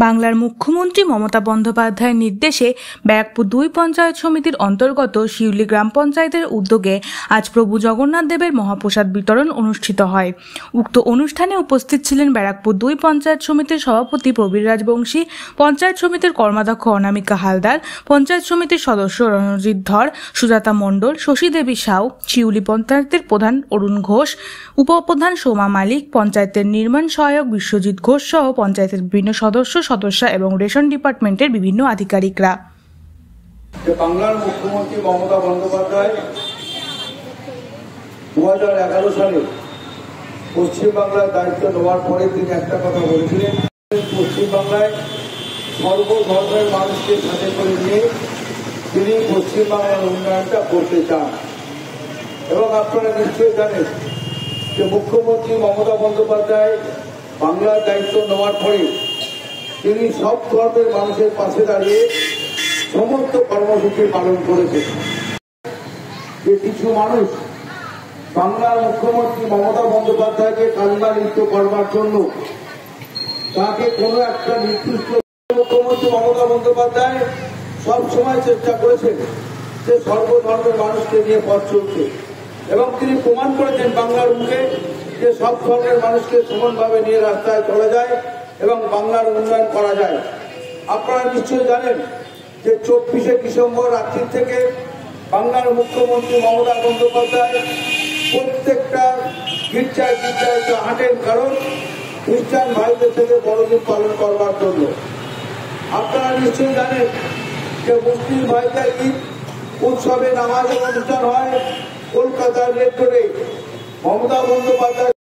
বাংলার মুখ্যমন্ত্রী মমতা বন্দ্যোপাধ্যায়ের নির্দেশে ব্যারাকপুর 2 পঞ্চায়েত সমিতির অন্তর্গত শিউলি গ্রাম পঞ্চায়েতের উদ্যোগে আজ প্রভু জগন্নাথ দেবের মহাপ্রসাদ বিতরণ অনুষ্ঠিত হয়। উক্ত অনুষ্ঠানে উপস্থিত ছিলেন ব্যারাকপুর 2 পঞ্চায়েত সমিতির সভাপতি প্রবীর রাজবংশী, পঞ্চায়েত সমিতির কর্মাধ্যক্ষ অনামিকা হালদার, পঞ্চায়েত সমিতির সদস্য রণজিৎ ধর, সুজাতা মণ্ডল, শশী দেবী সাউ, শিউলি পঞ্চায়েতের প্রধান অরুণ ঘোষ, উপপ্রধান সোমা মালিক, পঞ্চায়েতের নির্মাণ সহায়ক বিশ্বজিৎ ঘোষ সহ পঞ্চায়েতের বিভিন্ন সদস্য এবং রেশন ডিপার্টমেন্টের বিভিন্ন আধিকারিকরা। বাংলার মুখ্যমন্ত্রী মমতা বন্দ্যোপাধ্যায় 2011 সালে পশ্চিমবাংলার দায়িত্ব নেওয়ার পরে তিনি একটা কথা বলেছিলেন, পশ্চিমবাংলায় সর্বধর্মের মানুষকে সাথে করে নিয়ে তিনি পশ্চিমবাংলার উন্নয়নটা করতে চান। এবং আপনারা নিশ্চয়ই জানেন যে মুখ্যমন্ত্রী মমতা বন্দ্যোপাধ্যায় বাংলার দায়িত্ব নেওয়ার পরে তিনি সব ধর্মের মানুষের পাশে দাঁড়িয়ে সমস্ত কর্মসূচি পালন করেছেন। যে কিছু মানুষ বাংলার মুখ্যমন্ত্রী মমতা বন্দ্যোপাধ্যায়কে কান্দালিপ্ত করবার জন্য তাকে কোনো একটা নির্দিষ্ট, মুখ্যমন্ত্রী মমতা বন্দ্যোপাধ্যায় সবসময় চেষ্টা করেছেন যে সর্বধর্মের মানুষকে নিয়ে পথ চলছে, এবং তিনি প্রমাণ করেছেন বাংলার মুখে যে সব ধর্মের মানুষকে সমানভাবে নিয়ে রাস্তায় চলা যায় এবং বাংলার উন্নয়ন করা যায়। আপনারা নিশ্চয়ই জানেন যে 24শে ডিসেম্বর রাত্রি থেকে বাংলার মুখ্যমন্ত্রী মমতা বন্দ্যোপাধ্যায় প্রত্যেকটা গির্জায় হাঁটেন, কারণ খ্রিস্টান ভাইদের থেকে বড়দিন পালন করবার জন্য। আপনারা নিশ্চয়ই জানেন যে মুসলিম ভাইদের ঈদ উৎসবে নামাজের অনুষ্ঠান হয় কলকাতার রেড রোডে। মমতা বন্দ্যোপাধ্যায়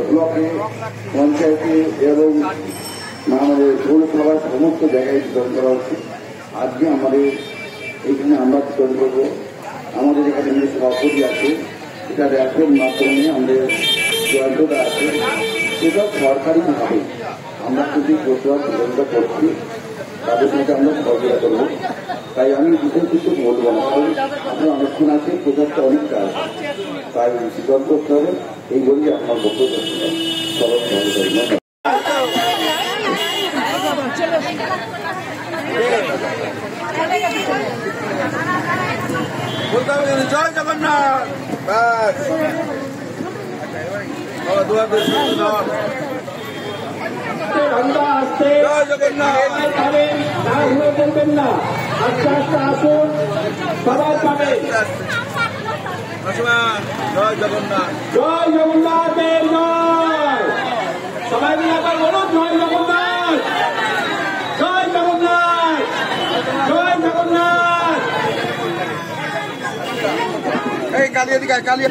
ব্লকে, পঞ্চায়েতে এবং আমাদের পৌরসভার সমস্ত জায়গায় বিতরণ করা হচ্ছে। আজকে আমাদের এখানে আমরা বিতরণ করবো। আমাদের এখানে যে সভাপতি আছে, এটা র্যাপের মাধ্যমে আমাদের জয়ন্তটা আছে, সেটা সরকারিভাবে আমরা যদি প্রচার বিতরণটা করছি, তাদের সাথে আমরা সহযোগিতা করবো। তাই আমি বিশেষ কিছু বলবো না, কারণ আপনার অনেকক্ষণ আছে, প্রচারটা অনেকটা আছে, তাই বিতরণ করতে হবে। এই বলেই আপনার বক্তব্য সবাই সহযোগিতা। জয় জগন্নাথ। জয় জগন্নাথ। বলবেন না, আস্তে আস্তে আসুন, সবাই পাবে। জয় জগন্নাথ। জয় জগন্নাথের জয়। সবাই মিলে আবার বলুন জয় জগন্নাথ। জয় জগন্নাথ। জয় জগন্নাথ। এই কালিয়া দিকে কালিয়া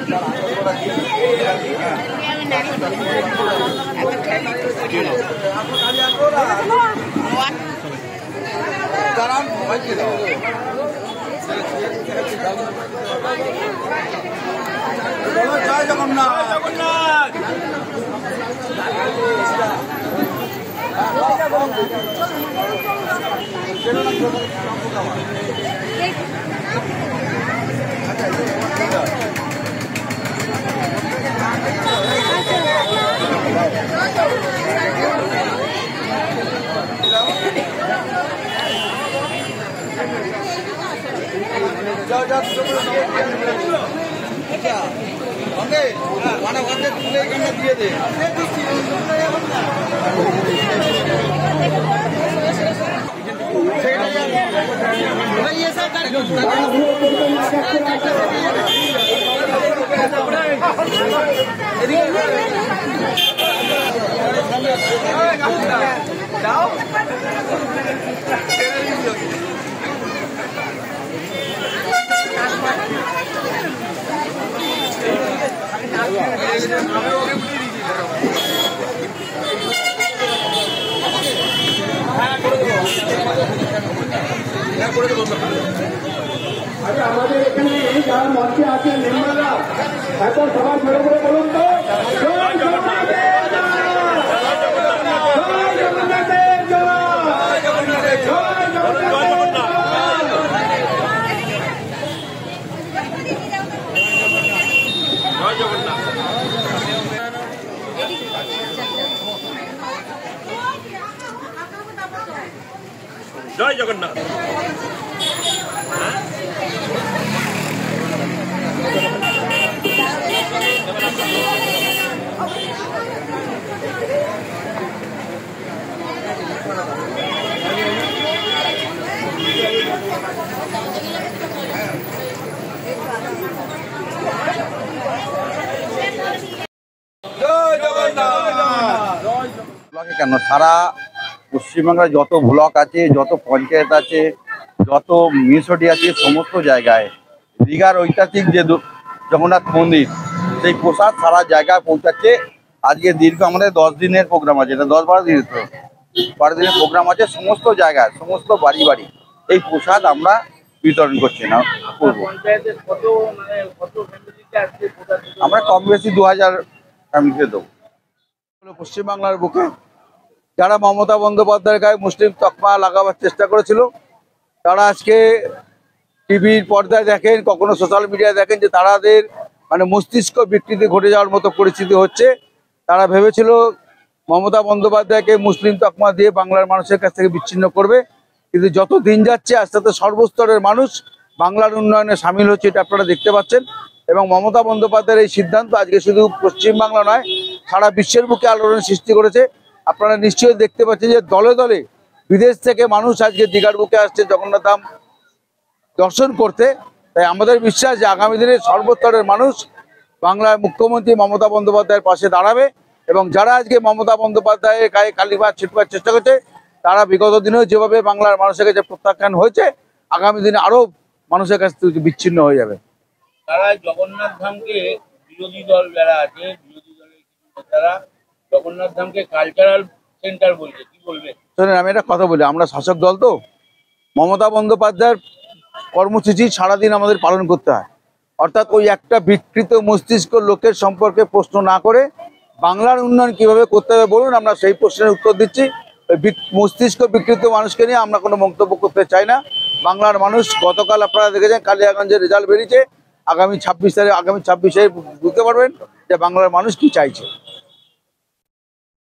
দাঁড়ান, জয় জগন্নাথ। জগন্নাথ। দিয়ে দে আরে আমাদের এখানে যারা মঞ্চে আছেন মেম্বাররা, এখন সবাই জোরে করে বলুন তো জয় জগন্নাথের জয়। জয় জগন্নাথের জয়। জয় জগন্নাথ। জয় জগন্নাথ। জয় জগন্নাথ। কেন সারা পশ্চিমবাংলায় যত ব্লক আছে, যত পঞ্চায়েত আছে, যত মিউনিসিপালিটি আছে, সমস্ত জায়গায় দীঘার ঐতিহাসিক যে জগন্নাথ মন্দির, সেই প্রসাদ সারা জায়গায় পৌঁছাচ্ছে। আজকে দীর্ঘ আমাদের 10 দিনের প্রোগ্রাম আছে, এটা 10-12 দিনের তো 12 দিনের প্রোগ্রাম আছে। সমস্ত জায়গায়, সমস্ত বাড়ি বাড়ি এই প্রসাদ আমরা বিতরণ করছি না করবো। আমরা কম বেশি 2000 ফ্যামিলিকে দেবো। পশ্চিমবাংলার বুকে যারা মমতা বন্দ্যোপাধ্যায়ের গায়ে মুসলিম তকমা লাগাবার চেষ্টা করেছিল, তারা আজকে টিভির পর্দায় দেখেন, কখনো সোশ্যাল মিডিয়ায় দেখেন যে তাদের মানে মস্তিষ্ক বিকৃতি ঘটে যাওয়ার মতো পরিস্থিতি হচ্ছে। তারা ভেবেছিল মমতা বন্দ্যোপাধ্যায়কে মুসলিম তকমা দিয়ে বাংলার মানুষের কাছ থেকে বিচ্ছিন্ন করবে, কিন্তু যত দিন যাচ্ছে আস্তে আস্তে সর্বস্তরের মানুষ বাংলার উন্নয়নে সামিল হচ্ছে, এটা আপনারা দেখতে পাচ্ছেন। এবং মমতা বন্দ্যোপাধ্যায়ের এই সিদ্ধান্ত আজকে শুধু পশ্চিমবাংলা নয়, সারা বিশ্বের বুকে আলোড়ন সৃষ্টি করেছে। আপনারা নিশ্চয়ই দেখতে পাচ্ছেন যে দলে দলে বিদেশ থেকে মানুষ আজকে দীঘার বুকে আসছে জগন্নাথ ধাম দর্শন করতে। তাই আমাদের বিশ্বাস যে আগামী দিনে সর্বস্তরের মানুষ বাংলার মুখ্যমন্ত্রী মমতা বন্দ্যোপাধ্যায়ের পাশে দাঁড়াবে। এবং যারা আজকে মমতা বন্দ্যোপাধ্যায়ের গায়ে কালিমার ছিটবার চেষ্টা করছে, তারা বিগত দিনেও যেভাবে বাংলার মানুষের কাছে প্রত্যাখ্যান হয়েছে, আগামী দিনে আরো মানুষের কাছ থেকে বিচ্ছিন্ন হয়ে যাবে। তারা জগন্নাথ ধামকে, বিরোধী দল যারা আছে, বিরোধী দলের নেতারা জগন্নাথ ধামকে কালচারাল সেন্টার বলছে, কি বলবে? শোনেন, আমি একটা কথা বলি, আমরা শাসক দল তো, মমতা বন্দ্যোপাধ্যায়ের কর্মসূচি সারাদিন আমাদের পালন করতে হয়। অর্থাৎ ওই একটা বিকৃত মস্তিষ্ক লোকের সম্পর্কে প্রশ্ন না করে বাংলার উন্নয়ন কিভাবে করতে হবে বলুন, আমরা সেই প্রশ্নের উত্তর দিচ্ছি। ওই মস্তিষ্ক বিকৃত মানুষকে নিয়ে আমরা কোনো মন্তব্য করতে চাই না। বাংলার মানুষ গতকাল আপনারা দেখেছেন কালিয়াগঞ্জের রেজাল্ট বেরিয়েছে। আগামী 26 তারিখ, আগামী 26-এ বুঝতে পারবেন যে বাংলার মানুষ কি চাইছে।